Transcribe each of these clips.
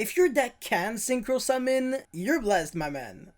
If your deck can Synchro Summon, you're blessed, my man.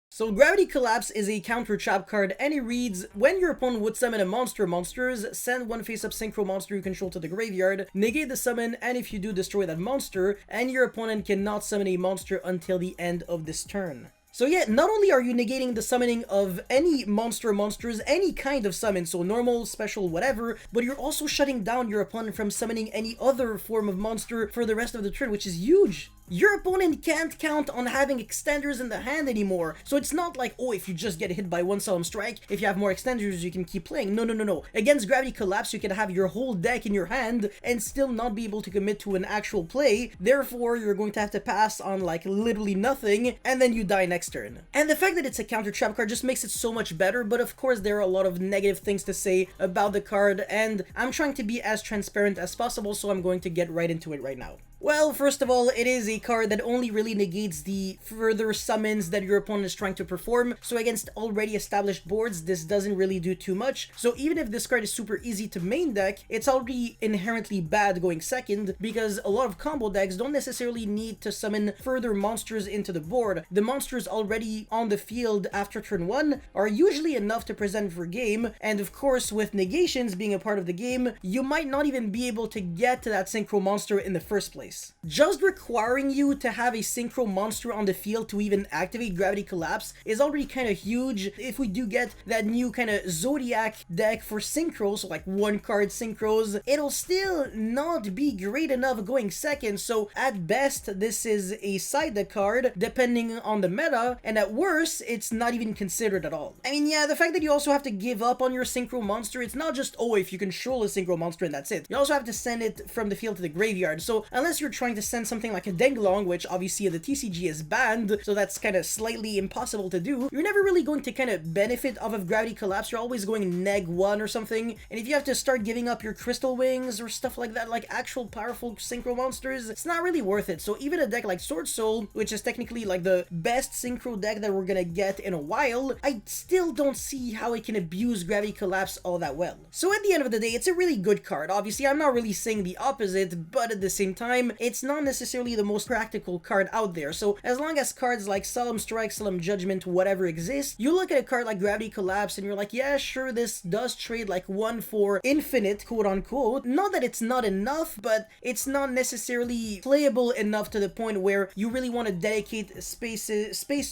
So Gravity Collapse is a counter trap card, and it reads, when your opponent would summon a monster or monsters, send one face-up synchro monster you control to the graveyard, negate the summon, and if you do, destroy that monster, and your opponent cannot summon a monster until the end of this turn. So yeah, not only are you negating the summoning of any monster or monsters, any kind of summon, so normal, special, whatever, but you're also shutting down your opponent from summoning any other form of monster for the rest of the turn, which is huge. Your opponent can't count on having extenders in the hand anymore, so it's not like, oh, if you just get hit by one Solemn Strike, if you have more extenders, you can keep playing. No. Against Gravity Collapse, you can have your whole deck in your hand and still not be able to commit to an actual play, therefore you're going to have to pass on like literally nothing, and then you die next turn. And the fact that it's a counter trap card just makes it so much better, but of course there are a lot of negative things to say about the card, and I'm trying to be as transparent as possible, so I'm going to get right into it right now. Well, first of all, it is a card that only really negates the further summons that your opponent is trying to perform, so against already established boards, this doesn't really do too much. So even if this card is super easy to main deck, it's already inherently bad going second, because a lot of combo decks don't necessarily need to summon further monsters into the board. The monsters already on the field after turn 1 are usually enough to present for game, and of course with negations being a part of the game, you might not even be able to get to that synchro monster in the first place. Just requiring you to have a synchro monster on the field to even activate Gravity Collapse is already kind of huge. If we do get that new kind of Zodiac deck for synchros, so like one card synchros, it'll still not be great enough going second, so at best this is a side deck card depending on the meta, and at worst it's not even considered at all. I mean, yeah, the fact that you also have to give up on your synchro monster, it's not just, oh, if you control a synchro monster and that's it. You also have to send it from the field to the graveyard, so unless you're trying to send something like a Denglong, which obviously the TCG is banned, so that's kind of slightly impossible to do, you're never really going to kind of benefit off of Gravity Collapse. You're always going neg 1 or something, and if you have to start giving up your Crystal Wings or stuff like that, like actual powerful synchro monsters, it's not really worth it. So even a deck like Sword Soul, which is technically like the best synchro deck that we're gonna get in a while, I still don't see how it can abuse Gravity Collapse all that well. So at the end of the day, it's a really good card. Obviously, I'm not really saying the opposite, but at the same time, it's not necessarily the most practical card out there. So as long as cards like Solemn Strike, Solemn Judgment, whatever exist, you look at a card like Gravity Collapse and you're like, yeah, sure, this does trade like 1 for infinite, quote unquote. Not that it's not enough, but it's not necessarily playable enough to the point where you really want to dedicate space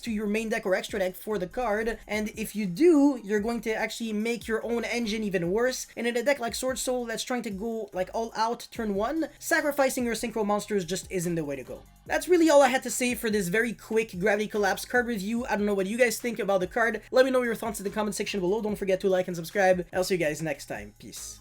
to your main deck or extra deck for the card. And if you do, you're going to actually make your own engine even worse. And in a deck like Sword Soul that's trying to go like all out turn 1, sacrificing your synchro monsters just isn't the way to go. That's really all I had to say for this very quick Gravity Collapse card review. I don't know what you guys think about the card. Let me know your thoughts in the comment section below. Don't forget to like and subscribe. I'll see you guys next time. Peace.